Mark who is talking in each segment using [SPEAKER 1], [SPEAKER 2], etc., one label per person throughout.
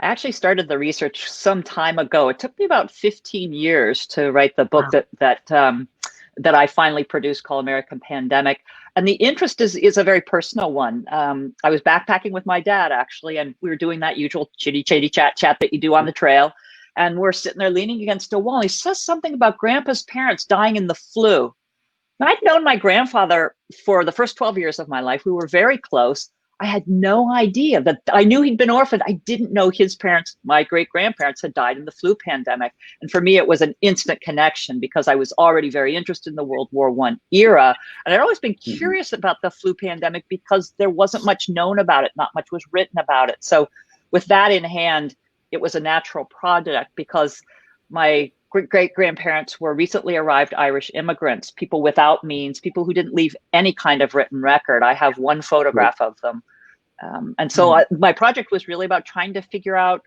[SPEAKER 1] I actually started the research some time ago. It took me about 15 years to write the book that I finally produced called American Pandemic. And the interest is a very personal one. I was backpacking with my dad, actually, and we were doing that usual chitty chat that you do on the trail. And we're sitting there leaning against a wall. He says something about Grandpa's parents dying in the flu. And I'd known my grandfather for the first 12 years of my life. We were very close. I had no idea that I knew he'd been orphaned. I didn't know his parents, my great-grandparents, had died in the flu pandemic. And for me, it was an instant connection because I was already very interested in the World War I era. And I'd always been curious about the flu pandemic because there wasn't much known about it. Not much was written about it. So with that in hand, it was a natural project because my great-grandparents were recently arrived Irish immigrants, people without means, people who didn't leave any kind of written record. I have one photograph of them. And so my project was really about trying to figure out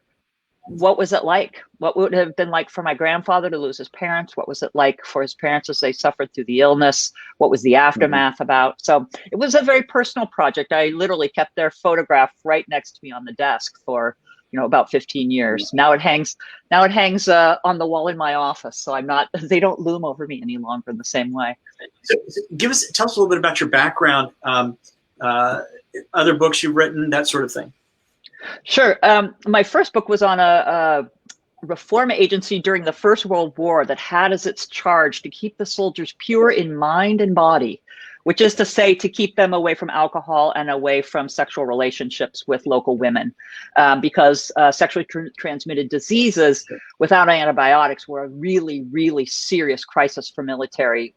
[SPEAKER 1] what was it like? What would it have been like for my grandfather to lose his parents? What was it like for his parents as they suffered through the illness? What was the aftermath about? So it was a very personal project. I literally kept their photograph right next to me on the desk for about 15 years. Now it hangs on the wall in my office. So they don't loom over me any longer in the same way.
[SPEAKER 2] So tell us a little bit about your background, other books you've written, that sort of thing.
[SPEAKER 1] Sure. My first book was on a reform agency during the First World War that had as its charge to keep the soldiers pure in mind and body, which is to say to keep them away from alcohol and away from sexual relationships with local women, because sexually transmitted diseases without antibiotics were a really, really serious crisis for military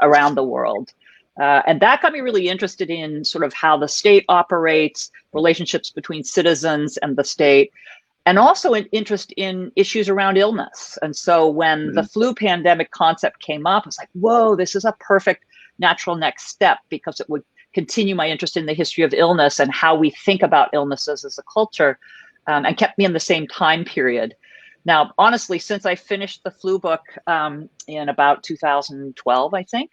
[SPEAKER 1] around the world. And that got me really interested in sort of how the state operates, relationships between citizens and the state, and also an interest in issues around illness. And so when the flu pandemic concept came up, I was like, whoa, this is a perfect natural next step because it would continue my interest in the history of illness and how we think about illnesses as a culture, and kept me in the same time period. Now, honestly, since I finished the flu book in about 2012, I think,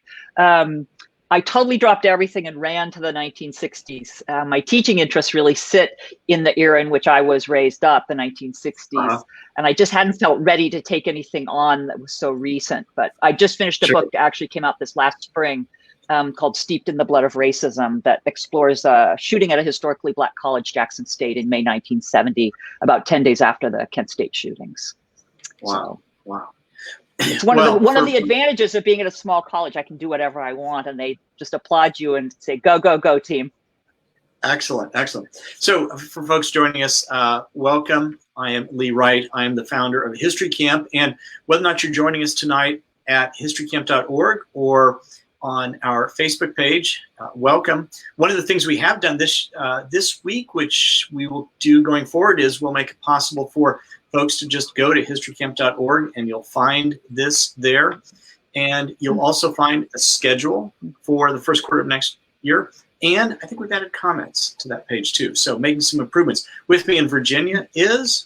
[SPEAKER 1] I totally dropped everything and ran to the 1960s. My teaching interests really sit in the era in which I was raised up, the 1960s. And I just hadn't felt ready to take anything on that was so recent. But I just finished a book that actually came out this last spring called Steeped in the Blood of Racism that explores a shooting at a historically Black college, Jackson State, in May 1970, about 10 days after the Kent State shootings.
[SPEAKER 2] Wow. Wow.
[SPEAKER 1] It's one of the advantages of being at a small college. I can do whatever I want, and they just applaud you and say, "Go, go, go, team!"
[SPEAKER 2] Excellent, excellent. So, for folks joining us, welcome. I am Lee Wright. I am the founder of History Camp, and whether or not you're joining us tonight at historycamp.org or on our Facebook page, welcome. One of the things we have done this week, which we will do going forward, is we'll make it possible for folks to just go to historycamp.org and you'll find this there. And you'll also find a schedule for the first quarter of next year. And I think we've added comments to that page too. So making some improvements. With me in Virginia is...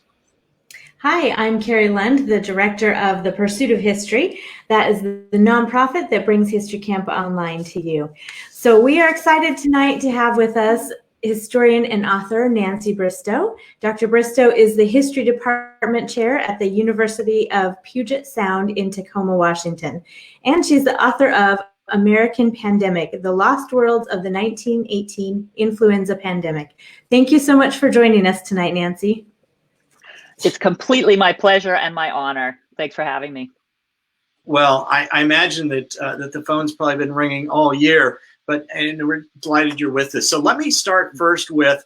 [SPEAKER 3] Hi, I'm Carrie Lund, the director of The Pursuit of History. That is the nonprofit that brings History Camp online to you. So we are excited tonight to have with us historian and author Nancy Bristow. Dr. Bristow is the History Department Chair at the University of Puget Sound in Tacoma, Washington. And she's the author of American Pandemic, The Lost Worlds of the 1918 Influenza Pandemic. Thank you so much for joining us tonight, Nancy.
[SPEAKER 1] It's completely my pleasure and my honor. Thanks for having me.
[SPEAKER 2] Well, I imagine that the phone's probably been ringing all year, and we're delighted you're with us. So let me start first with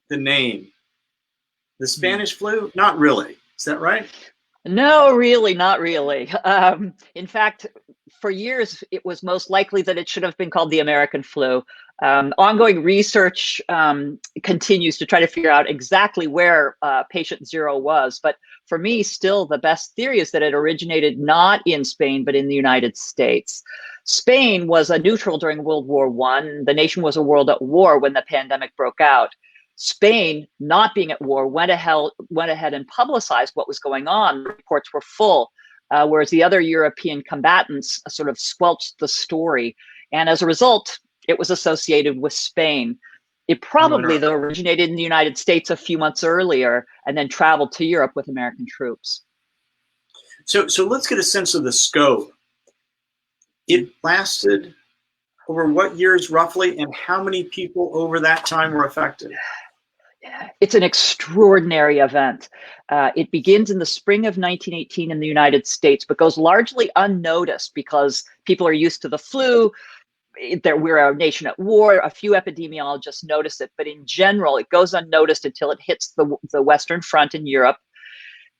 [SPEAKER 2] the name. The Spanish flu? Not really. Is that right?
[SPEAKER 1] No, really, not really. In fact, for years, it was most likely that it should have been called the American flu. Ongoing research continues to try to figure out exactly where patient zero was. But for me, still, the best theory is that it originated not in Spain, but in the United States. Spain was a neutral during World War I. The nation was a world at war when the pandemic broke out. Spain, not being at war, went ahead and publicized what was going on. Reports were full, whereas the other European combatants sort of squelched the story. And as a result, it was associated with Spain. It probably, though, originated in the United States a few months earlier and then traveled to Europe with American troops.
[SPEAKER 2] So let's get a sense of the scope. It lasted over what years roughly, and how many people over that time were affected?
[SPEAKER 1] It's an extraordinary event. It begins in the spring of 1918 in the United States, but goes largely unnoticed because people are used to the flu. We're a nation at war. A few epidemiologists notice it, but in general, it goes unnoticed until it hits the Western Front in Europe.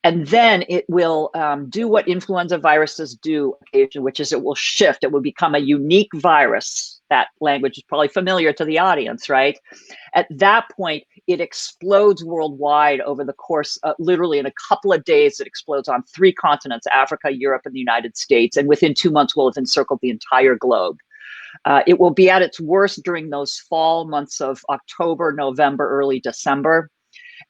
[SPEAKER 1] And then it will do what influenza viruses do occasionally, which is it will shift. It will become a unique virus. That language is probably familiar to the audience, right? At that point, it explodes worldwide over the course, literally in a couple of days, it explodes on 3 continents, Africa, Europe, and the United States. And within 2 months, will have encircled the entire globe. It will be at its worst during those fall months of October, November, early December.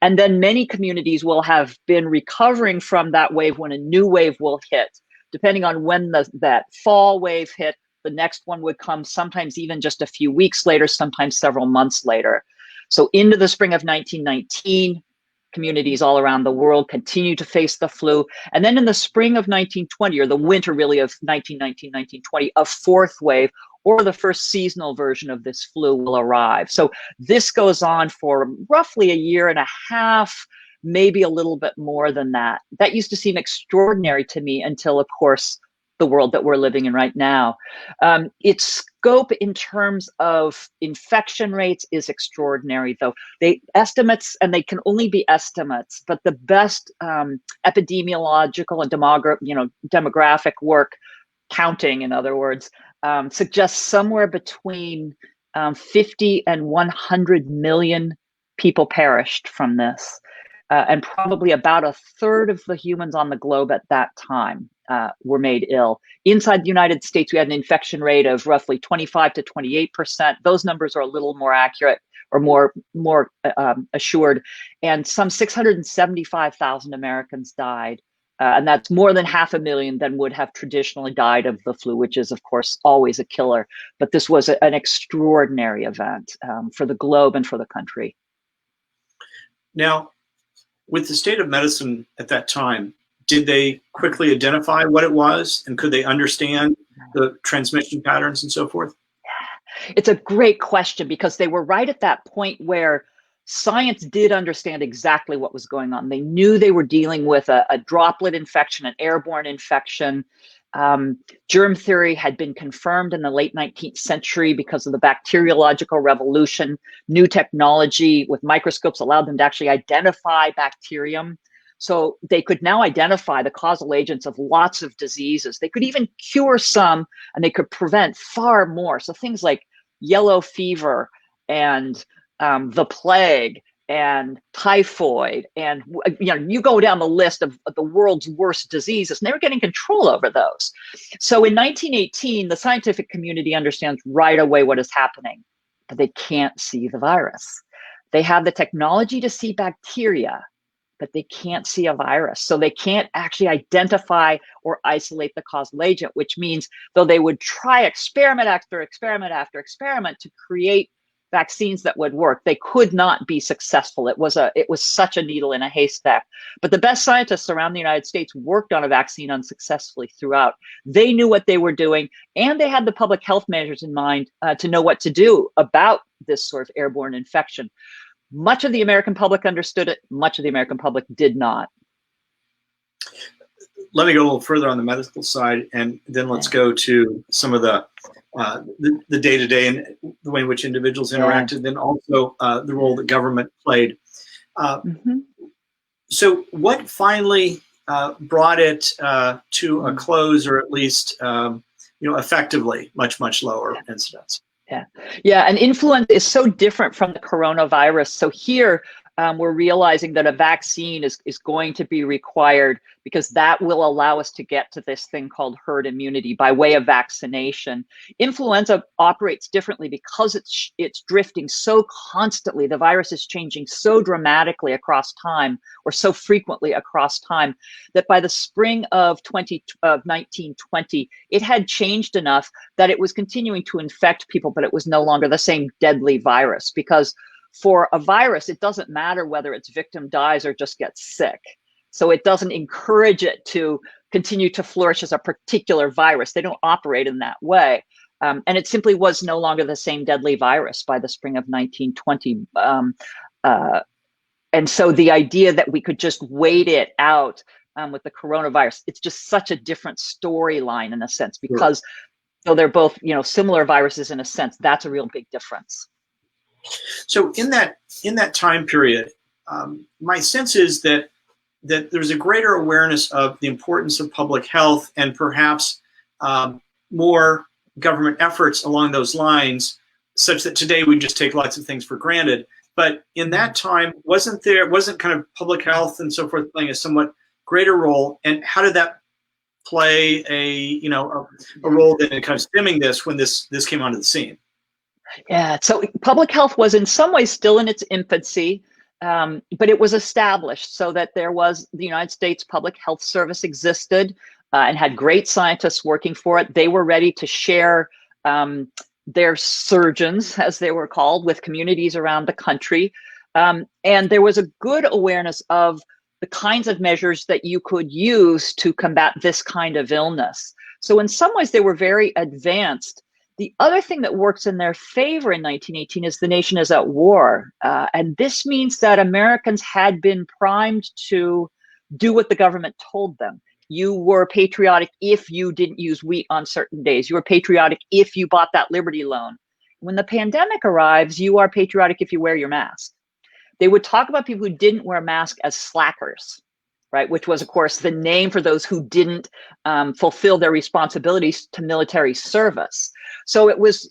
[SPEAKER 1] And then many communities will have been recovering from that wave when a new wave will hit. Depending on when that fall wave hit, the next one would come sometimes even just a few weeks later, sometimes several months later. So into the spring of 1919, communities all around the world continue to face the flu. And then in the spring of 1920, or the winter really of 1919, 1920, a 4th wave, or the first seasonal version of this flu will arrive. So this goes on for roughly a year and a half, maybe a little bit more than that. That used to seem extraordinary to me until, of course, the world that we're living in right now. Its scope in terms of infection rates is extraordinary, though. Estimates, and they can only be estimates, but the best epidemiological and demographic work, counting in other words, suggests somewhere between 50 and 100 million people perished from this, and probably about a third of the humans on the globe at that time were made ill. Inside the United States, we had an infection rate of roughly 25 to 28%. Those numbers are a little more accurate or more assured. And some 675,000 Americans died. And that's more than 500,000 than would have traditionally died of the flu, which is, of course, always a killer. But this was an extraordinary event for the globe and for the country.
[SPEAKER 2] Now, with the state of medicine at that time, did they quickly identify what it was, and could they understand the transmission patterns and so forth?
[SPEAKER 1] It's a great question, because they were right at that point where science did understand exactly what was going on. They knew they were dealing with a droplet infection, an airborne infection. Germ theory had been confirmed in the late 19th century because of the bacteriological revolution. New technology with microscopes allowed them to actually identify bacterium. So they could now identify the causal agents of lots of diseases. They could even cure some, and they could prevent far more. So things like yellow fever and the plague and typhoid, and you go down the list of the world's worst diseases, and they were getting control over those. So in 1918, the scientific community understands right away what is happening, but they can't see the virus. They have the technology to see bacteria, but they can't see a virus. So they can't actually identify or isolate the causal agent, which means though they would try experiment after experiment after experiment to create vaccines that would work, they could not be successful. It was such a needle in a haystack. But the best scientists around the United States worked on a vaccine unsuccessfully throughout. They knew what they were doing, and they had the public health measures in mind to know what to do about this sort of airborne infection. Much of the American public understood it. Much of the American public did not.
[SPEAKER 2] Let me go a little further on the medical side, and then let's go to some of the day-to-day and the way in which individuals interacted, then also the role that government played. So what finally brought it to a close, or at least effectively much lower incidence?
[SPEAKER 1] Yeah, and influenza is so different from the coronavirus. So here, we're realizing that a vaccine is going to be required, because that will allow us to get to this thing called herd immunity by way of vaccination. Influenza operates differently because it's drifting so constantly. The virus is changing so dramatically across time, or so frequently across time, that by the spring of 1920, it had changed enough that it was continuing to infect people, but it was no longer the same deadly virus. Because for a virus, it doesn't matter whether its victim dies or just gets sick. So it doesn't encourage it to continue to flourish as a particular virus. They don't operate in that way. And it simply was no longer the same deadly virus by the spring of 1920. And so the idea that we could just wait it out with the coronavirus, it's just such a different storyline in a sense, because though they're both, similar viruses in a sense, that's a real big difference.
[SPEAKER 2] So in that time period, my sense is that there's a greater awareness of the importance of public health, and perhaps more government efforts along those lines, such that today we just take lots of things for granted. But in that time, wasn't kind of public health and so forth playing a somewhat greater role? And how did that play a role in kind of stemming this when this came onto the scene?
[SPEAKER 1] Yeah, so public health was in some ways still in its infancy, but it was established so that there was the United States Public Health Service existed and had great scientists working for it. They were ready to share their surgeons, as they were called, with communities around the country. And there was a good awareness of the kinds of measures that you could use to combat this kind of illness. So in some ways, they were very advanced. The other thing that works in their favor in 1918 is the nation is at war. And this means that Americans had been primed to do what the government told them. You were patriotic if you didn't use wheat on certain days. You were patriotic if you bought that Liberty loan. When the pandemic arrives, you are patriotic if you wear your mask. They would talk about people who didn't wear masks as slackers, right? Which was, of course, the name for those who didn't fulfill their responsibilities to military service. So it was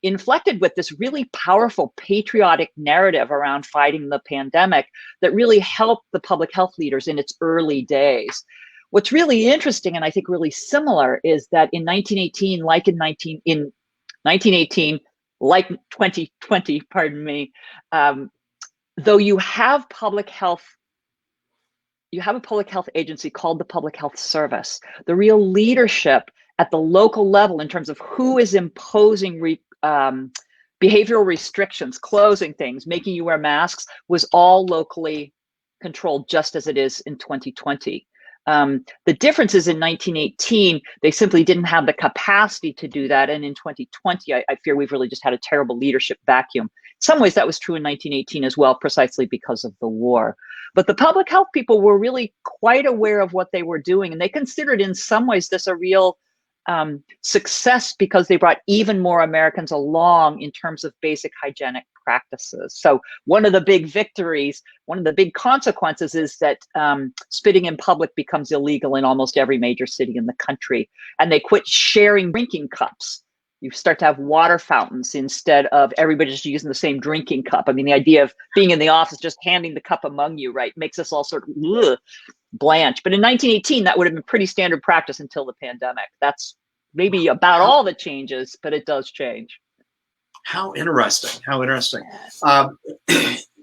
[SPEAKER 1] inflected with this really powerful patriotic narrative around fighting the pandemic that really helped the public health leaders in its early days. What's really interesting, and I think really similar, is that in 1918, like in 1918, like 2020, pardon me, though you have a public health agency called the Public Health Service, the real leadership at the local level in terms of who is imposing behavioral restrictions, closing things, making you wear masks, was all locally controlled, just as it is in 2020. The difference is in 1918, they simply didn't have the capacity to do that. And in 2020, I fear we've really just had a terrible leadership vacuum. In some ways, that was true in 1918 as well, precisely because of the war. But the public health people were really quite aware of what they were doing. And they considered in some ways this a real success, because they brought even more Americans along in terms of basic hygienic practices. So one of the big victories, one of the big consequences is that spitting in public becomes illegal in almost every major city in the country. And they quit sharing drinking cups. You start to have water fountains instead of everybody just using the same drinking cup. I mean, the idea of being in the office, just handing the cup among you, right, makes us all sort of blanch. But in 1918, that would have been pretty standard practice until the pandemic. That's maybe about all the changes, but it does change.
[SPEAKER 2] How interesting. How interesting.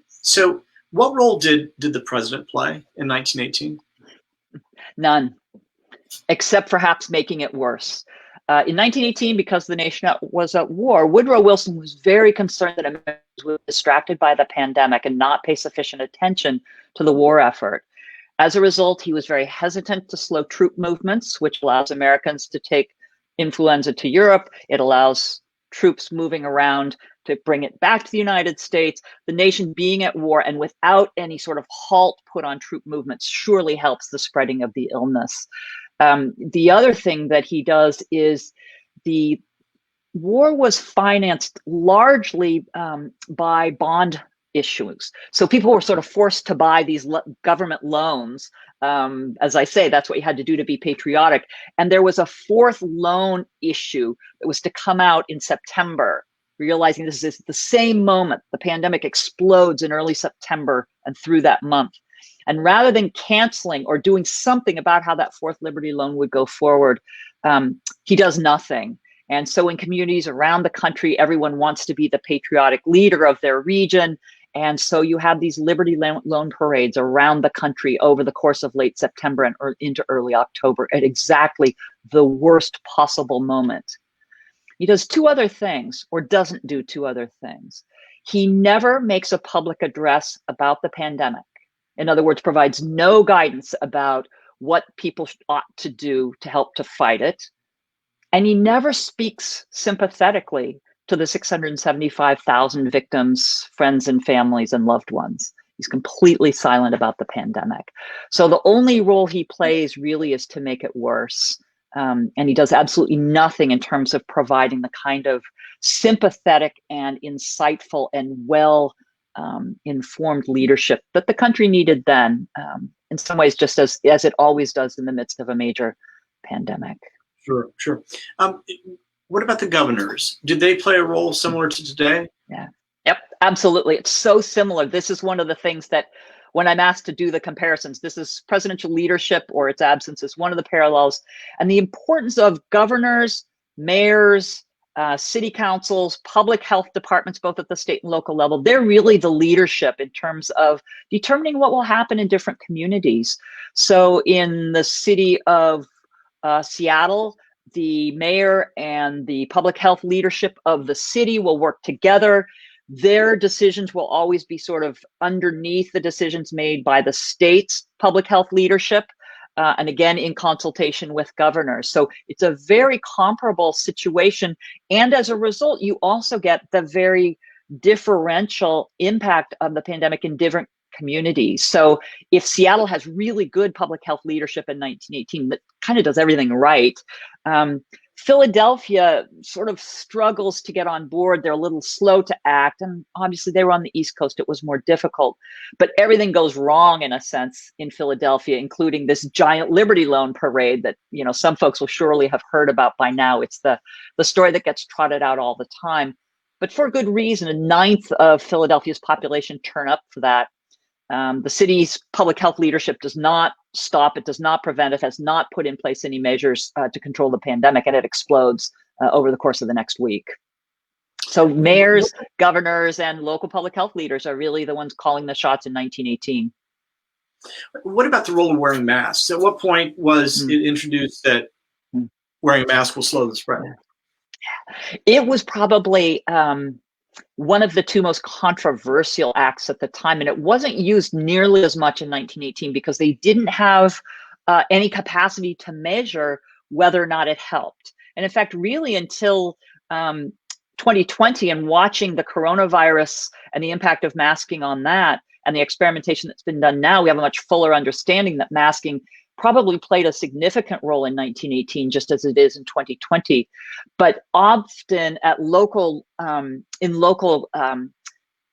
[SPEAKER 2] So what role did the president play in 1918? None,
[SPEAKER 1] except perhaps making it worse. In 1918, because the nation was at war, Woodrow Wilson was very concerned that Americans were distracted by the pandemic and not pay sufficient attention to the war effort. As a result, he was very hesitant to slow troop movements, which allows Americans to take influenza to Europe. It allows troops moving around to bring it back to the United States. The nation being at war and without any sort of halt put on troop movements surely helps the spreading of the illness. The other thing that he does is the war was financed largely by bond issues. So people were sort of forced to buy these government loans. As I say, that's what you had to do to be patriotic. And there was a fourth loan issue that was to come out in September realizing this is the same moment the pandemic explodes in early September and through that month. And rather than canceling or doing something about how that fourth Liberty Loan would go forward, he does nothing. And so in communities around the country, everyone wants to be the patriotic leader of their region. And so you have these Liberty Loan parades around the country over the course of late September and into early October at exactly the worst possible moment. He does two other things, or doesn't do two other things. He never makes a public address about the pandemic. In other words, provides no guidance about what people ought to do to help to fight it. And he never speaks sympathetically to the 675,000 victims, friends and families and loved ones. He's completely silent about the pandemic. So the only role he plays really is to make it worse. And he does absolutely nothing in terms of providing the kind of sympathetic and insightful and informed leadership that the country needed then, in some ways, just as it always does in the midst of a major pandemic.
[SPEAKER 2] Sure, sure. What about the governors? Did they play a role similar to today?
[SPEAKER 1] Yeah. Yep, absolutely. It's so similar. This is one of the things that when I'm asked to do the comparisons, this is presidential leadership or its absence is one of the parallels. And the importance of governors, mayors, city councils, public health departments, both at the state and local level, they're really the leadership in terms of determining what will happen in different communities. So in the city of Seattle, the mayor and the public health leadership of the city will work together. Their decisions will always be sort of underneath the decisions made by the state's public health leadership, and again, in consultation with governors. So it's a very comparable situation. And as a result, you also get the very differential impact of the pandemic in different communities. So if Seattle has really good public health leadership in 1918 that kind of does everything right, Philadelphia sort of struggles to get on board. They're a little slow to act. And obviously they were on the East Coast. It was more difficult. But everything goes wrong in a sense in Philadelphia, including this giant Liberty Loan parade that, you know, some folks will surely have heard about by now. It's the story that gets trotted out all the time. But for good reason, 1/9 of Philadelphia's population turn up for that. The city's public health leadership does not stop, it does not prevent, it has not put in place any measures to control the pandemic, and it explodes over the course of the next week. So mayors, governors, and local public health leaders are really the ones calling the shots in 1918.
[SPEAKER 2] What about the role of wearing masks? At what point was it introduced that wearing a mask will slow the spread?
[SPEAKER 1] It was probably one of the two most controversial acts at the time, and it wasn't used nearly as much in 1918 because they didn't have any capacity to measure whether or not it helped. And in fact, really until 2020 and watching the coronavirus and the impact of masking on that and the experimentation that's been done now, we have a much fuller understanding that masking probably played a significant role in 1918, just as it is in 2020. But often at local, in local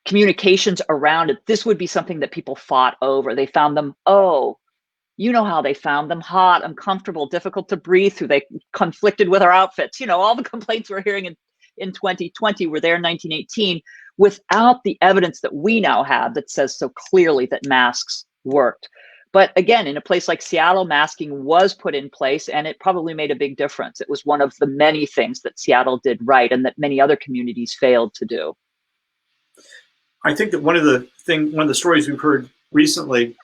[SPEAKER 1] communications around it, this would be something that people fought over. They found them, you know how they found them, hot, uncomfortable, difficult to breathe through. They conflicted with our outfits. You know, all the complaints we're hearing in 2020 were there in 1918 without the evidence that we now have that says so clearly that masks worked. But again, in a place like Seattle, masking was put in place, and it probably made a big difference. It was one of the many things that Seattle did right and that many other communities failed to do.
[SPEAKER 2] I think that one of the stories we've heard recently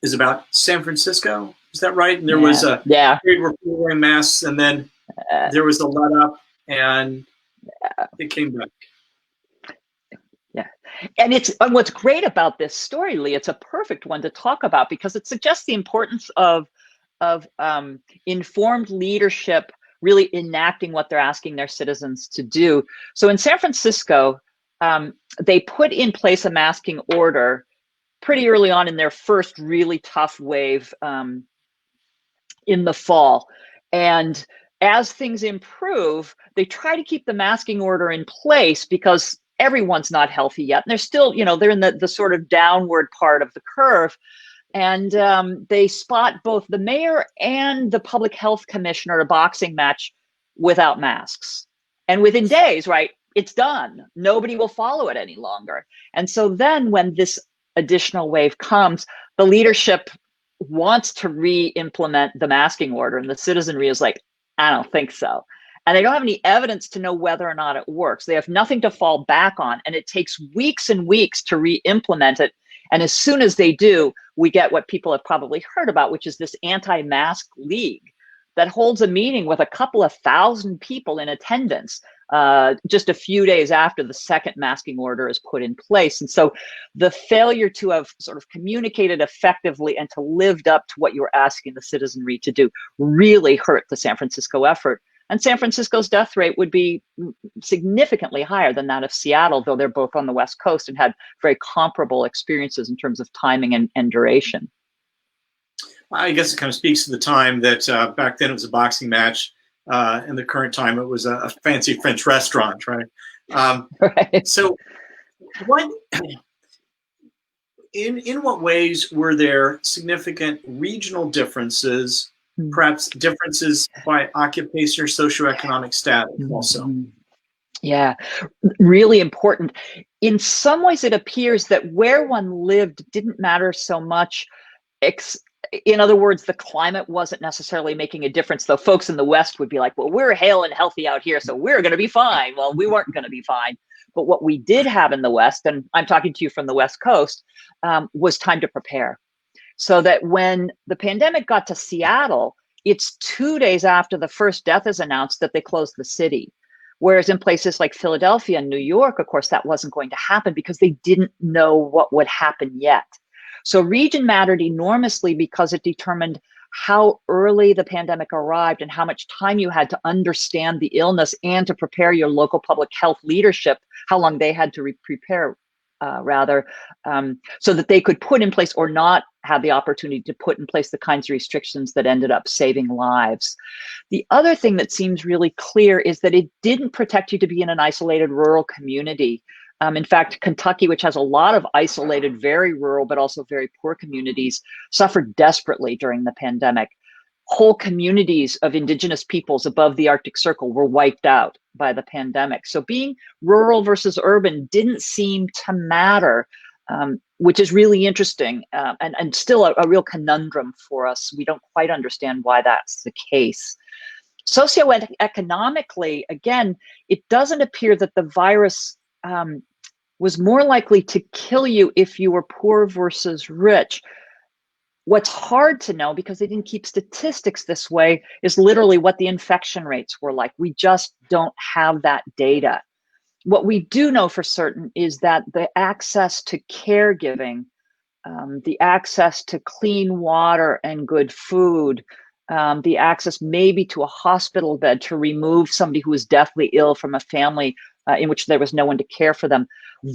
[SPEAKER 2] is about San Francisco. Is that right? And there was a period where people were wearing masks, and then there was a let up, and it came back.
[SPEAKER 1] Yeah. And what's great about this story, Lee, it's a perfect one to talk about because it suggests the importance of informed leadership really enacting what they're asking their citizens to do. So in San Francisco, they put in place a masking order pretty early on in their first really tough wave in the fall. And as things improve, they try to keep the masking order in place because everyone's not healthy yet. And they're still, you know, they're in the sort of downward part of the curve. And they spot both the mayor and the public health commissioner at a boxing match without masks. And within days, right, it's done. Nobody will follow it any longer. And so then when this additional wave comes, the leadership wants to re-implement the masking order, and the citizenry is like, I don't think so. And they don't have any evidence to know whether or not it works. They have nothing to fall back on, and it takes weeks and weeks to re-implement it. And as soon as they do, we get what people have probably heard about, which is this anti-mask league that holds a meeting with a couple of thousand people in attendance just a few days after the second masking order is put in place. And so the failure to have sort of communicated effectively and to lived up to what you were asking the citizenry to do really hurt the San Francisco effort. And San Francisco's death rate would be significantly higher than that of Seattle, though they're both on the West Coast and had very comparable experiences in terms of timing and duration.
[SPEAKER 2] I guess it kind of speaks to the time that back then it was a boxing match, and the current time it was a fancy French restaurant, right?
[SPEAKER 1] Right.
[SPEAKER 2] So, in what ways were there significant regional differences, perhaps differences by occupation or socioeconomic status also?
[SPEAKER 1] Yeah, really important. In some ways, it appears that where one lived didn't matter so much. In other words, the climate wasn't necessarily making a difference, though folks in the West would be like, well, we're hale and healthy out here, so we're going to be fine. Well, we weren't going to be fine. But what we did have in the West, and I'm talking to you from the West Coast, was time to prepare. So that when the pandemic got to Seattle, it's 2 days after the first death is announced that they closed the city. Whereas in places like Philadelphia and New York, of course, that wasn't going to happen because they didn't know what would happen yet. So region mattered enormously because it determined how early the pandemic arrived and how much time you had to understand the illness and to prepare your local public health leadership, how long they had to prepare, so that they could put in place or not have the opportunity to put in place the kinds of restrictions that ended up saving lives. The other thing that seems really clear is that it didn't protect you to be in an isolated rural community. In fact, Kentucky, which has a lot of isolated, very rural, but also very poor communities, suffered desperately during the pandemic. Whole communities of indigenous peoples above the Arctic Circle were wiped out by the pandemic. So being rural versus urban didn't seem to matter, which is really interesting and still a real conundrum for us. We don't quite understand why that's the case. Socioeconomically, again, it doesn't appear that the virus was more likely to kill you if you were poor versus rich. What's hard to know, because they didn't keep statistics this way, is literally what the infection rates were like. We just don't have that data. What we do know for certain is that the access to caregiving, the access to clean water and good food, the access maybe to a hospital bed to remove somebody who was deathly ill from a family in which there was no one to care for them,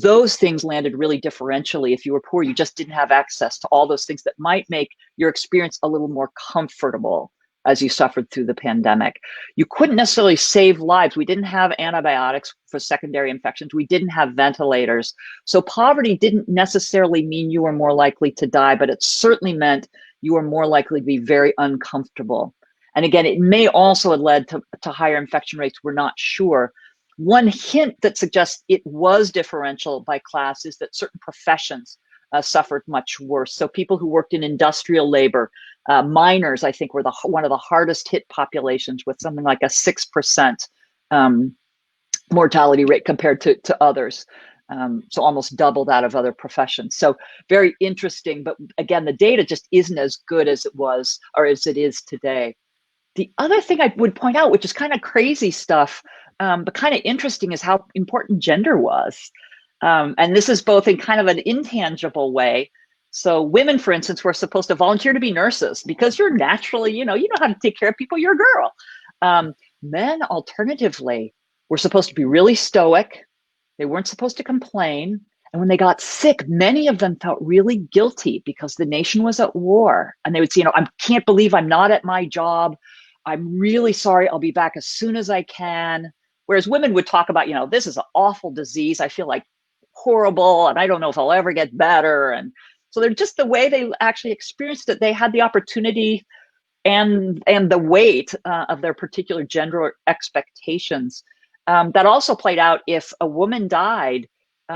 [SPEAKER 1] those things landed really differentially. If you were poor, you just didn't have access to all those things that might make your experience a little more comfortable as you suffered through the pandemic. You couldn't necessarily save lives. We didn't have antibiotics for secondary infections. We didn't have ventilators. So poverty didn't necessarily mean you were more likely to die, but it certainly meant you were more likely to be very uncomfortable. And again, it may also have led to higher infection rates. We're not sure. One hint that suggests it was differential by class is that certain professions suffered much worse. So people who worked in industrial labor, miners, I think, were one of the hardest hit populations, with something like a 6% mortality rate compared to others. So almost double that of other professions. So very interesting, but again, the data just isn't as good as it was or as it is today. The other thing I would point out, which is kind of crazy stuff, but kind of interesting, is how important gender was. And this is both in kind of an intangible way. So women, for instance, were supposed to volunteer to be nurses because you're naturally, you know how to take care of people, you're a girl. Men, alternatively, were supposed to be really stoic. They weren't supposed to complain. And when they got sick, many of them felt really guilty because the nation was at war. And they would say, I can't believe I'm not at my job. I'm really sorry. I'll be back as soon as I can. Whereas women would talk about, this is an awful disease. I feel like horrible, and I don't know if I'll ever get better. And so they're just the way they actually experienced it. They had the opportunity and the weight of their particular gender expectations That also played out if a woman died.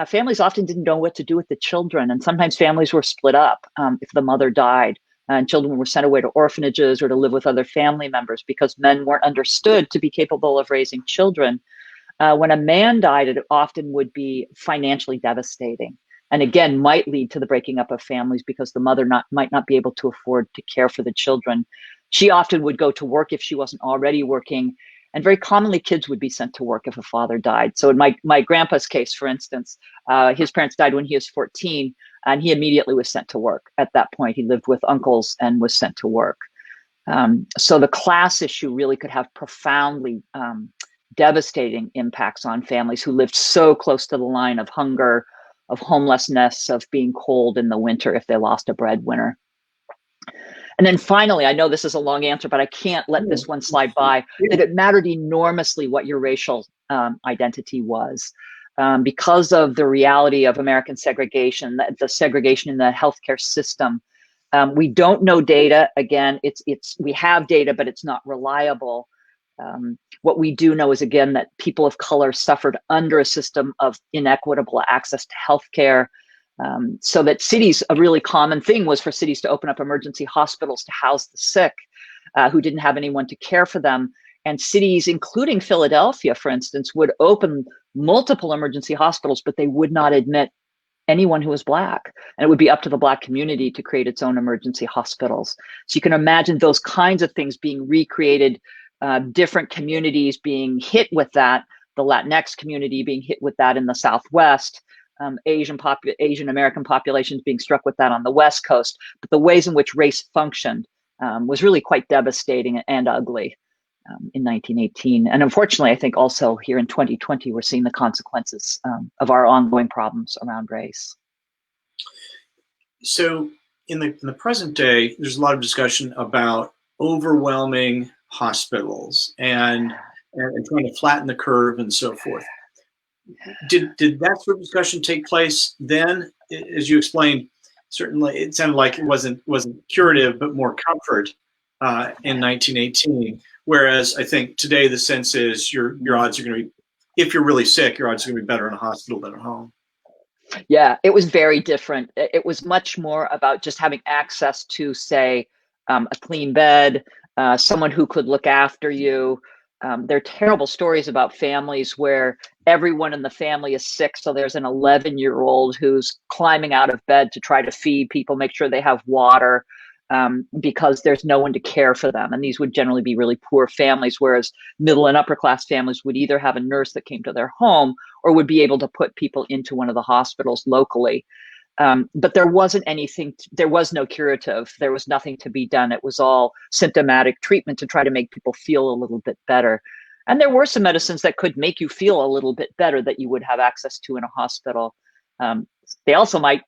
[SPEAKER 1] Families often didn't know what to do with the children, and sometimes families were split up if the mother died, and children were sent away to orphanages or to live with other family members because men weren't understood to be capable of raising children. When a man died, it often would be financially devastating, and again might lead to the breaking up of families because the mother might not be able to afford to care for the children. She often would go to work if she wasn't already working. And very commonly, kids would be sent to work if a father died. So in my grandpa's case, for instance, his parents died when he was 14, and he immediately was sent to work. At that point, he lived with uncles and was sent to work. So the class issue really could have profoundly devastating impacts on families who lived so close to the line of hunger, of homelessness, of being cold in the winter if they lost a breadwinner. And then finally, I know this is a long answer, but I can't let this one slide by, that it mattered enormously what your racial identity was. Because of the reality of American segregation, the segregation in the healthcare system. We don't know data. Again, we have data, but it's not reliable. What we do know is, again, that people of color suffered under a system of inequitable access to healthcare. So that cities, a really common thing was for cities to open up emergency hospitals to house the sick who didn't have anyone to care for them. And cities, including Philadelphia, for instance, would open multiple emergency hospitals, but they would not admit anyone who was Black. And it would be up to the Black community to create its own emergency hospitals. So you can imagine those kinds of things being recreated, different communities being hit with that, the Latinx community being hit with that in the Southwest. Asian American populations being struck with that on the West Coast, but the ways in which race functioned was really quite devastating and ugly in 1918. And unfortunately, I think also here in 2020, we're seeing the consequences of our ongoing problems around race.
[SPEAKER 2] So in the present day, there's a lot of discussion about overwhelming hospitals and trying to flatten the curve and so forth. Did that sort of discussion take place then? As you explained, certainly it sounded like it wasn't curative, but more comfort in 1918. Whereas I think today the sense is your odds are going to be, if you're really sick, your odds are going to be better in a hospital than at home.
[SPEAKER 1] Yeah, it was very different. It was much more about just having access to, say, a clean bed, someone who could look after you. There are terrible stories about families where everyone in the family is sick. So there's an 11-year-old who's climbing out of bed to try to feed people, make sure they have water, because there's no one to care for them. And these would generally be really poor families, whereas middle and upper class families would either have a nurse that came to their home or would be able to put people into one of the hospitals locally. But there wasn't anything, there was no curative, there was nothing to be done. It was all symptomatic treatment to try to make people feel a little bit better. And there were some medicines that could make you feel a little bit better that you would have access to in a hospital. They also might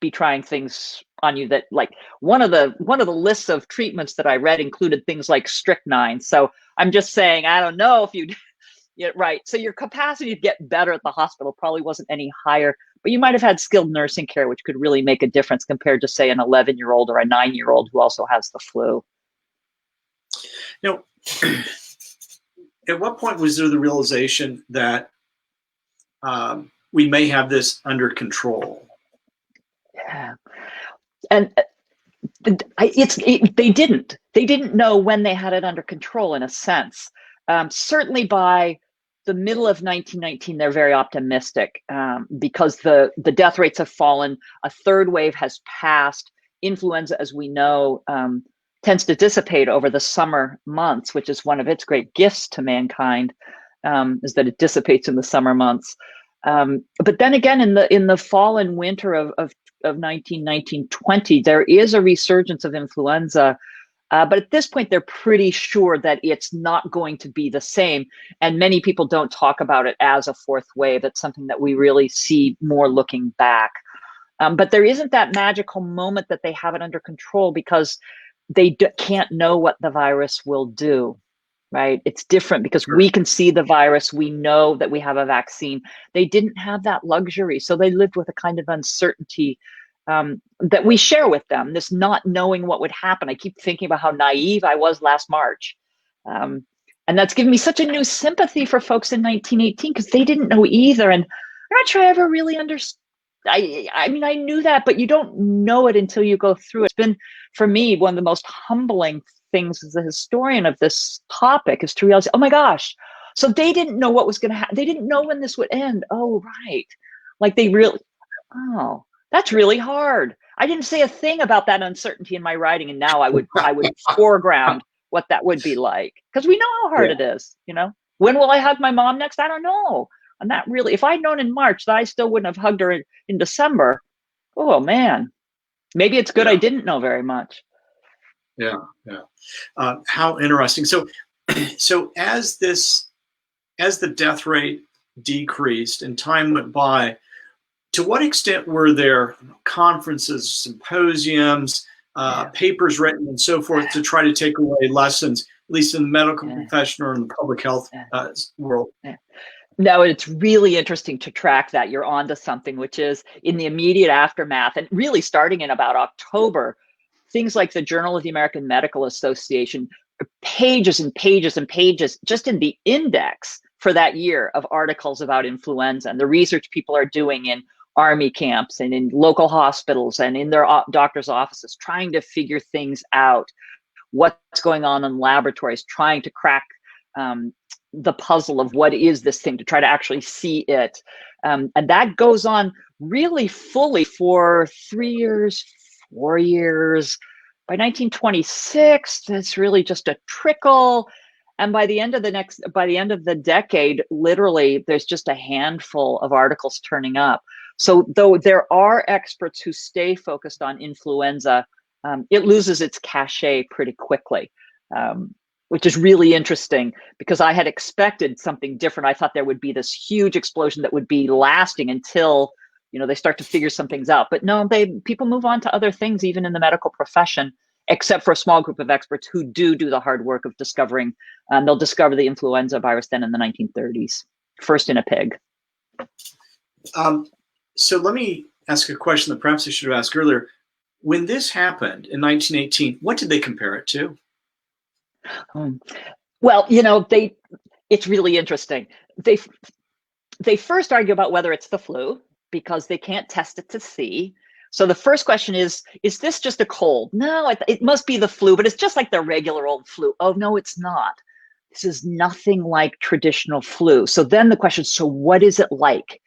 [SPEAKER 1] be trying things on you that, like, one of the lists of treatments that I read included things like strychnine. So I'm just saying, I don't know if you yeah, right. So your capacity to get better at the hospital probably wasn't any higher, but you might have had skilled nursing care, which could really make a difference compared to, say, an 11-year-old or a 9-year-old who also has the flu.
[SPEAKER 2] Now, at what point was there the realization that we may have this under control?
[SPEAKER 1] Yeah, and they didn't know when they had it under control, in a sense. Certainly by the middle of 1919, they're very optimistic because the death rates have fallen. A third wave has passed. Influenza, as we know, tends to dissipate over the summer months, which is one of its great gifts to mankind, is that it dissipates in the summer months. But then again, in the fall and winter of 1919-20, there is a resurgence of influenza. But at this point, they're pretty sure that it's not going to be the same. And many people don't talk about it as a fourth wave. It's something that we really see more looking back. But there isn't that magical moment that they have it under control because they can't know what the virus will do, right? It's different because we can see the virus. We know that we have a vaccine. They didn't have that luxury. So they lived with a kind of uncertainty that we share with them, this not knowing what would happen. I keep thinking about how naive I was last March. And that's given me such a new sympathy for folks in 1918 because they didn't know either. And I'm not sure I ever really understood. I mean, I knew that, but you don't know it until you go through it. It's been, for me, one of the most humbling things as a historian of this topic is to realize, oh my gosh, so they didn't know what was going to happen. They didn't know when this would end. Oh, right. Like they really, oh, that's really hard. I didn't say a thing about that uncertainty in my writing, and now I would foreground what that would be like, because we know how hard it is. You know, when will I hug my mom next? I don't know. And that really, if I'd known in March that I still wouldn't have hugged her in December, oh man, maybe it's good I didn't know very much.
[SPEAKER 2] Yeah, yeah. How interesting. So, so as the death rate decreased and time went by, to what extent were there conferences, symposiums, papers written, and so forth to try to take away lessons, at least in the medical profession or in the public health world?
[SPEAKER 1] No, it's really interesting to track that. You're onto something, which is in the immediate aftermath, and really starting in about October, things like the Journal of the American Medical Association, pages and pages and pages just in the index for that year of articles about influenza and the research people are doing in army camps and in local hospitals and in their doctors' offices, trying to figure things out, what's going on in laboratories, trying to crack the puzzle of what is this thing, to try to actually see it. And that goes on really fully for 3 years, 4 years. By 1926, it's really just a trickle. And by the end of the decade, literally, there's just a handful of articles turning up. So though there are experts who stay focused on influenza, it loses its cachet pretty quickly. Which is really interesting because I had expected something different. I thought there would be this huge explosion that would be lasting until, you know, they start to figure some things out. But no, people move on to other things, even in the medical profession, except for a small group of experts who do the hard work of discovering. They'll discover the influenza virus then in the 1930s, first in a pig.
[SPEAKER 2] So let me ask a question that perhaps I should have asked earlier. When this happened in 1918, what did they compare it to?
[SPEAKER 1] Well, you know, it's really interesting. They first argue about whether it's the flu because they can't test it to see. So the first question is this just a cold? No, it must be the flu, but it's just like the regular old flu. Oh, no, it's not. This is nothing like traditional flu. So then the question is, so what is it like?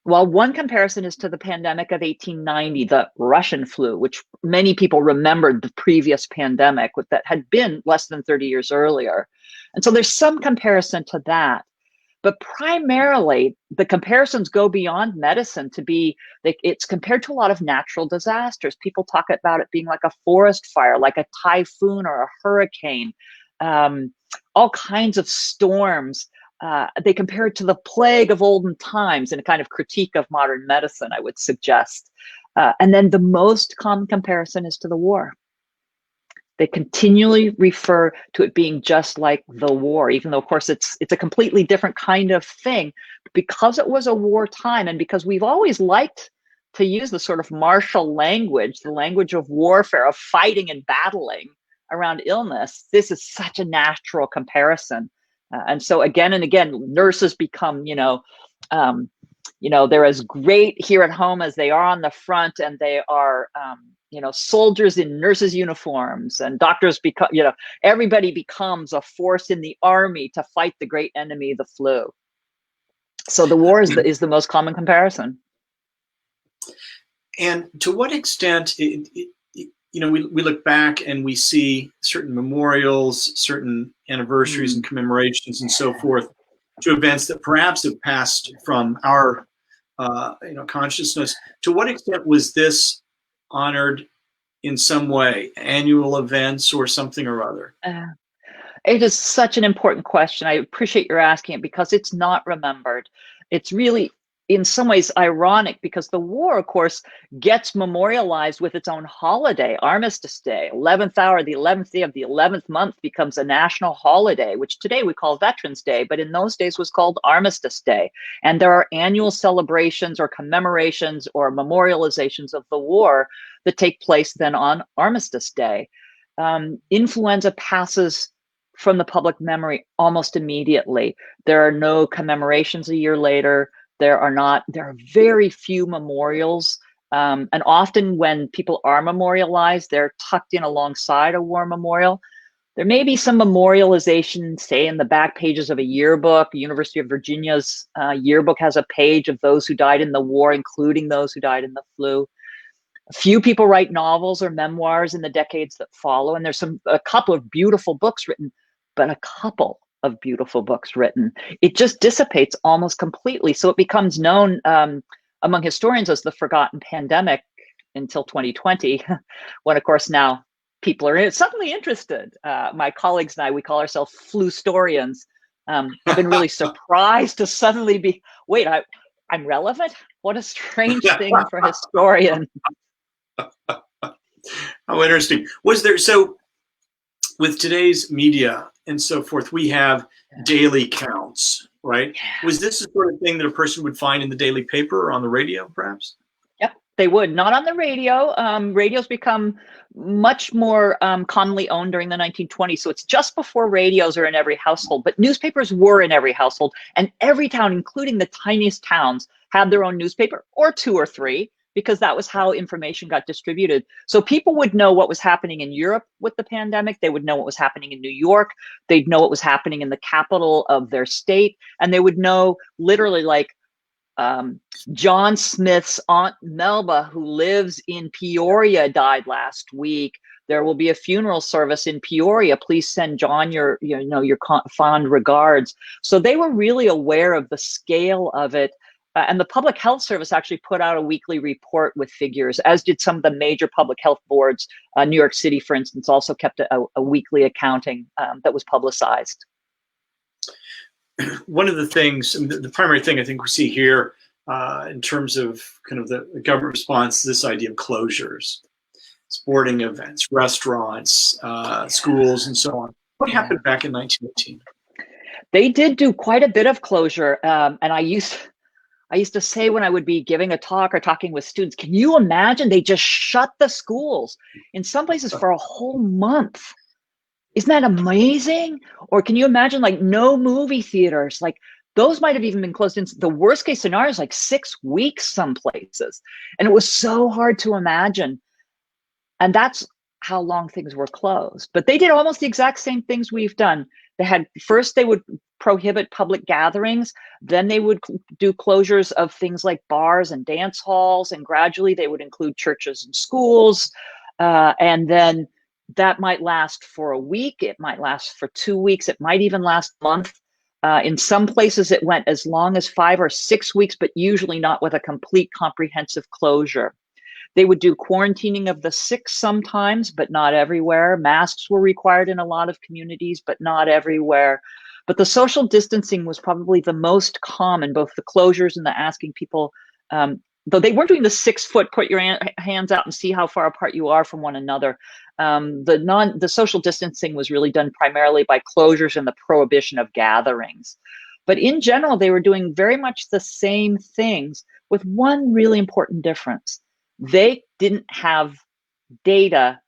[SPEAKER 1] Well, one comparison is to the pandemic of 1890, the Russian flu, which many people remembered the previous pandemic that had been less than 30 years earlier. And so there's some comparison to that. But primarily, the comparisons go beyond medicine to be, it's compared to a lot of natural disasters. People talk about it being like a forest fire, like a typhoon or a hurricane, all kinds of storms. They compare it to the plague of olden times in a kind of critique of modern medicine, I would suggest. And then the most common comparison is to the war. They continually refer to it being just like the war, even though, of course, it's a completely different kind of thing. Because it was a wartime, and because we've always liked to use the sort of martial language, the language of warfare, of fighting and battling around illness, this is such a natural comparison. And so again and again, nurses become, they're as great here at home as they are on the front, and they are, soldiers in nurses' uniforms, and doctors become, everybody becomes a force in the army to fight the great enemy, the flu. So the war is the most common comparison.
[SPEAKER 2] And to what extent, we look back and we see certain memorials, certain anniversaries and commemorations and so forth to events that perhaps have passed from our, consciousness. To what extent was this honored in some way, annual events or something or other?
[SPEAKER 1] It is such an important question. I appreciate your asking it because it's not remembered. It's really, in some ways, ironic because the war, of course, gets memorialized with its own holiday, Armistice Day. 11th hour, the 11th day of the 11th month becomes a national holiday, which today we call Veterans Day, but in those days was called Armistice Day. And there are annual celebrations or commemorations or memorializations of the war that take place then on Armistice Day. Influenza passes from the public memory almost immediately. There are no commemorations a year later. There are very few memorials. And often when people are memorialized, they're tucked in alongside a war memorial. There may be some memorialization, say in the back pages of a yearbook. University of Virginia's yearbook has a page of those who died in the war, including those who died in the flu. A few people write novels or memoirs in the decades that follow, and there's a couple of beautiful books written, but a couple of beautiful books written. It just dissipates almost completely. So it becomes known among historians as the forgotten pandemic until 2020, when of course now people are suddenly interested. My colleagues and I, we call ourselves flustorians. Have been really surprised to suddenly be, wait, I'm relevant? What a strange thing for a historian.
[SPEAKER 2] How interesting. So with today's media and so forth, we have daily counts, right?
[SPEAKER 1] Yeah.
[SPEAKER 2] Was this the sort of thing that a person would find in the daily paper or on the radio, perhaps?
[SPEAKER 1] Yep, they would. Not on the radio. Radio's become much more commonly owned during the 1920s. So it's just before radios are in every household, but newspapers were in every household, and every town, including the tiniest towns, had their own newspaper, or two or three, because that was how information got distributed. So people would know what was happening in Europe with the pandemic. They would know what was happening in New York. They'd know what was happening in the capital of their state. And they would know literally, like, John Smith's Aunt Melba, who lives in Peoria, died last week. There will be a funeral service in Peoria. Please send John your fond regards. So they were really aware of the scale of it. And the Public Health Service actually put out a weekly report with figures, as did some of the major public health boards. New York City, for instance, also kept a weekly accounting that was publicized.
[SPEAKER 2] One of the things, the primary thing I think we see here in terms of kind of the government response is this idea of closures, sporting events, restaurants, schools, and so on. What happened back in 1918?
[SPEAKER 1] They did do quite a bit of closure. And I used to say when I would be giving a talk or talking with students, can you imagine they just shut the schools in some places for a whole month? Isn't that amazing? Or can you imagine, like, no movie theaters? Like, those might have even been closed in the worst case scenarios, like 6 weeks some places. And it was so hard to imagine. And that's how long things were closed. But they did almost the exact same things we've done. First they would prohibit public gatherings, then they would do closures of things like bars and dance halls, and gradually they would include churches and schools. And then that might last for a week, it might last for 2 weeks, it might even last a month. In some places it went as long as 5 or 6 weeks, but usually not with a complete comprehensive closure. They would do quarantining of the sick sometimes, but not everywhere. Masks were required in a lot of communities, but not everywhere. But the social distancing was probably the most common, both the closures and the asking people, though they weren't doing the 6 foot, put your hands out and see how far apart you are from one another. The social distancing was really done primarily by closures and the prohibition of gatherings. But in general, they were doing very much the same things, with one really important difference. They didn't have data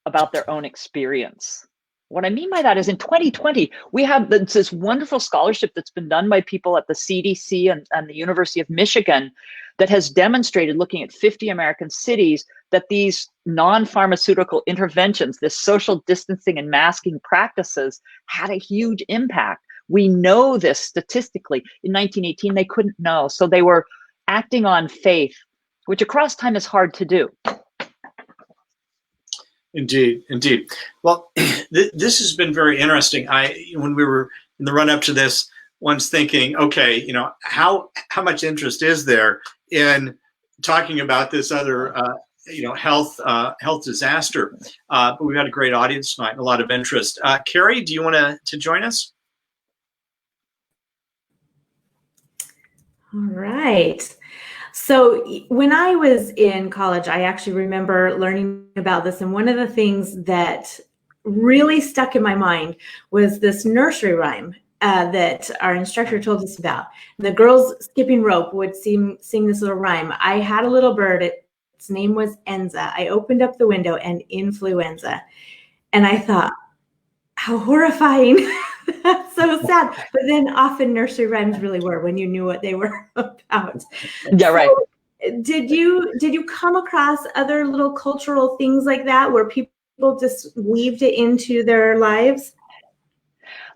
[SPEAKER 1] about their own experience. What I mean by that is, in 2020, we have this wonderful scholarship that's been done by people at the CDC and the University of Michigan that has demonstrated, looking at 50 American cities, that these non-pharmaceutical interventions, this social distancing and masking practices, had a huge impact. We know this statistically. In 1918, they couldn't know. So they were acting on faith, which across time is hard to do.
[SPEAKER 2] Indeed, indeed. Well, this has been very interesting. When we were in the run-up to this, one's thinking, okay, how much interest is there in talking about this other, health disaster? But we've had a great audience tonight, and a lot of interest. Carrie, do you want to join us?
[SPEAKER 3] All right. So when I was in college, I actually remember learning about this. And one of the things that really stuck in my mind was this nursery rhyme that our instructor told us about. The girls skipping rope would sing this little rhyme. I had a little bird. Its name was Enza. I opened up the window and influenza. And I thought, how horrifying. That's so sad. But then often nursery rhymes really were when you knew what they were about.
[SPEAKER 1] Yeah, right.
[SPEAKER 3] So, did you come across other little cultural things like that where people just weaved it into their lives?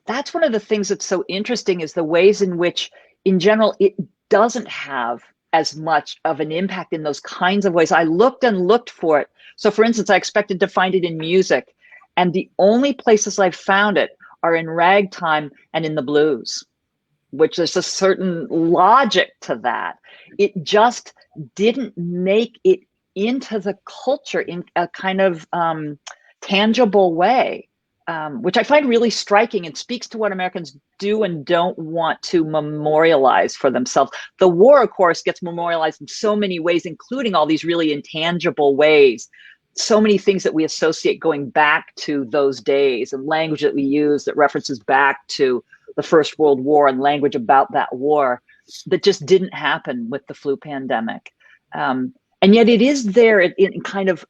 [SPEAKER 1] That's one of the things that's so interesting, is the ways in which, in general, it doesn't have as much of an impact in those kinds of ways. I looked and looked for it. So for instance, I expected to find it in music, and the only places I've found it are in ragtime and in the blues, which there's a certain logic to that. It just didn't make it into the culture in a kind of tangible way. Which I find really striking and speaks to what Americans do and don't want to memorialize for themselves. The war, of course, gets memorialized in so many ways, including all these really intangible ways. So many things that we associate going back to those days, and language that we use that references back to the First World War and language about that war, that just didn't happen with the flu pandemic. And yet it is there in kind of,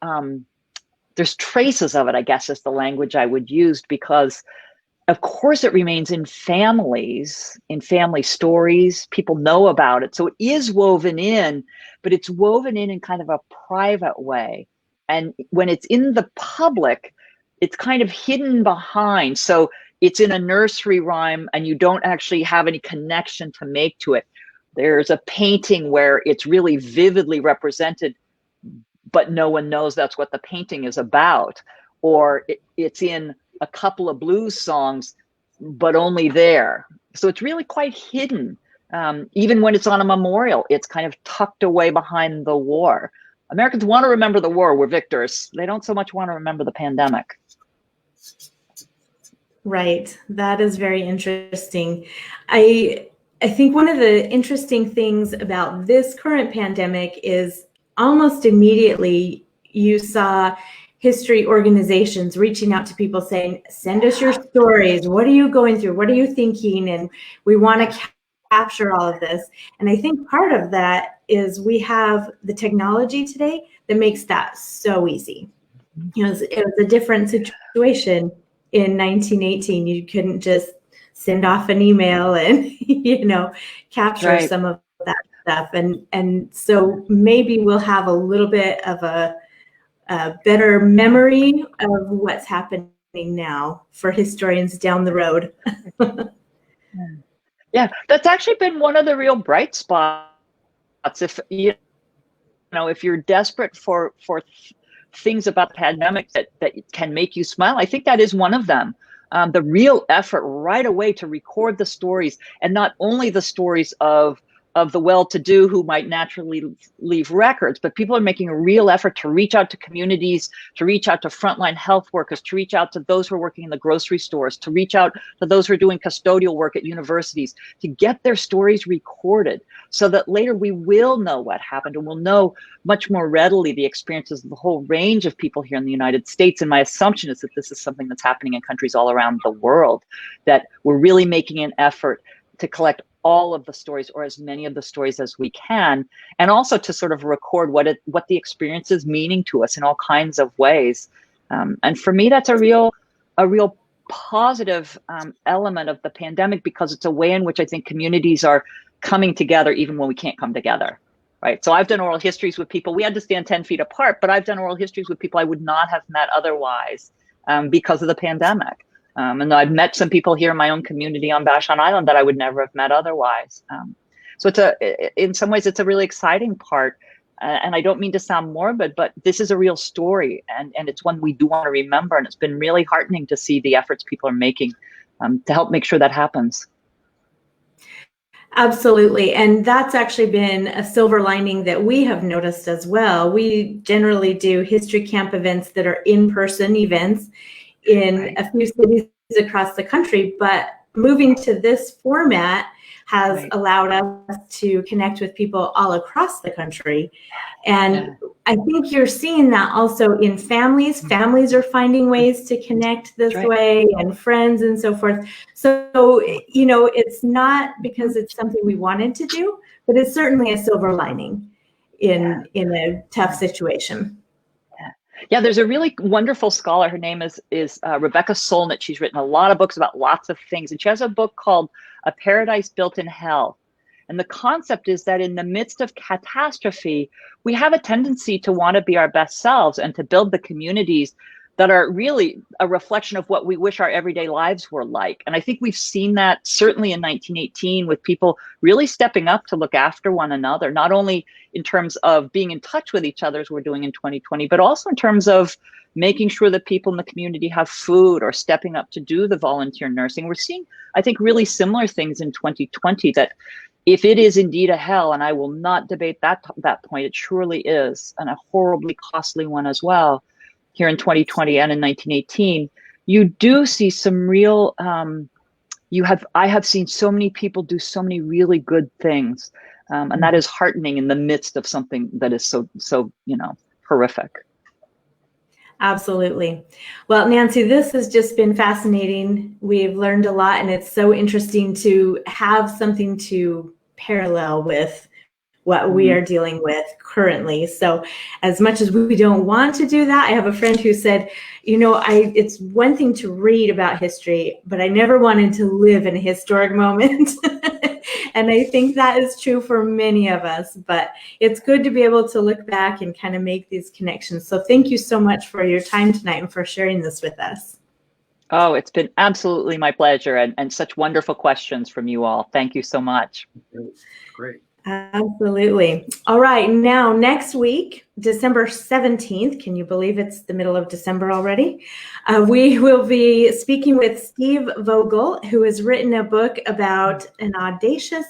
[SPEAKER 1] there's traces of it, I guess, is the language I would use, because of course it remains in families, in family stories. People know about it. So it is woven in, but it's woven in kind of a private way. And when it's in the public, it's kind of hidden behind. So it's in a nursery rhyme and you don't actually have any connection to make to it. There's a painting where it's really vividly represented, but no one knows that's what the painting is about. Or it's in a couple of blues songs, but only there. So it's really quite hidden. Even when it's on a memorial, it's kind of tucked away behind the war. Americans want to remember the war. We're victors. They don't so much want to remember the pandemic.
[SPEAKER 3] Right. That is very interesting. I think one of the interesting things about this current pandemic is almost immediately you saw history organizations reaching out to people saying, send us your stories. What are you going through? What are you thinking? And we want to capture all of this. And I think part of that is we have the technology today that makes that so easy. You know, it was a different situation in 1918. You couldn't just send off an email and, you know, capture some of that stuff. And so maybe we'll have a little bit of a better memory of what's happening now for historians down the road.
[SPEAKER 1] Yeah, that's actually been one of the real bright spots. If you know, if you're desperate for things about the pandemic that can make you smile, I think that is one of them. The real effort right away to record the stories, and not only the stories of the well-to-do who might naturally leave records, but people are making a real effort to reach out to communities, to reach out to frontline health workers, to reach out to those who are working in the grocery stores, to reach out to those who are doing custodial work at universities, to get their stories recorded so that later we will know what happened, and we'll know much more readily the experiences of the whole range of people here in the United States. And my assumption is that this is something that's happening in countries all around the world, that we're really making an effort to collect all of the stories, or as many of the stories as we can, and also to sort of record what the experience is meaning to us in all kinds of ways. And for me, that's a real positive element of the pandemic, because it's a way in which I think communities are coming together even when we can't come together, right? So I've done oral histories with people. We had to stand 10 feet apart, but I've done oral histories with people I would not have met otherwise because of the pandemic. And I've met some people here in my own community on Vashon Island that I would never have met otherwise. So in some ways, it's a really exciting part. And I don't mean to sound morbid, but this is a real story, and it's one we do want to remember. And it's been really heartening to see the efforts people are making to help make sure that happens.
[SPEAKER 3] Absolutely. And that's actually been a silver lining that we have noticed as well. We generally do history camp events that are in-person events in a few cities across the country, but moving to this format has allowed us to connect with people all across the country. And I think you're seeing that also in families. Families are finding ways to connect this way, and friends and so forth. So, you know, it's not because it's something we wanted to do, but it's certainly a silver lining in a tough situation.
[SPEAKER 1] Yeah, there's a really wonderful scholar. Her name is Rebecca Solnit. She's written a lot of books about lots of things, and she has a book called A Paradise Built in Hell. And the concept is that in the midst of catastrophe, we have a tendency to want to be our best selves and to build the communities that are really a reflection of what we wish our everyday lives were like. And I think we've seen that certainly in 1918 with people really stepping up to look after one another, not only in terms of being in touch with each other as we're doing in 2020, but also in terms of making sure that people in the community have food or stepping up to do the volunteer nursing. We're seeing, I think, really similar things in 2020 that if it is indeed a hell, and I will not debate that point, it surely is, and a horribly costly one as well, here in 2020 and in 1918, you do see some real, I have seen so many people do so many really good things. And that is heartening in the midst of something that is so horrific.
[SPEAKER 3] Absolutely. Well, Nancy, this has just been fascinating. We've learned a lot, and it's so interesting to have something to parallel with what we are dealing with currently. So as much as we don't want to do that, I have a friend who said, it's one thing to read about history, but I never wanted to live in a historic moment. And I think that is true for many of us, but it's good to be able to look back and kind of make these connections. So thank you so much for your time tonight and for sharing this with us.
[SPEAKER 1] Oh, it's been absolutely my pleasure, and such wonderful questions from you all. Thank you so much.
[SPEAKER 2] Great.
[SPEAKER 3] Absolutely. All right. Now, next week, December 17th, can you believe it's the middle of December already? We will be speaking with Steve Vogel, who has written a book about an audacious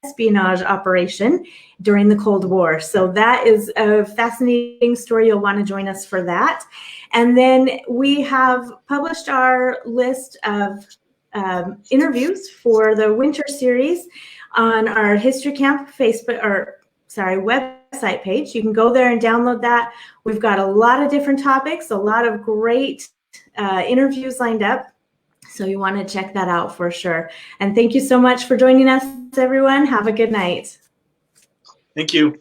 [SPEAKER 3] espionage operation during the Cold War. So that is a fascinating story. You'll want to join us for that. And then we have published our list of interviews for the winter series on our History Camp website page. You can go there and download that. We've got a lot of different topics, a lot of great interviews lined up. So you want to check that out for sure. And thank you so much for joining us, everyone. Have a good night.
[SPEAKER 2] Thank you.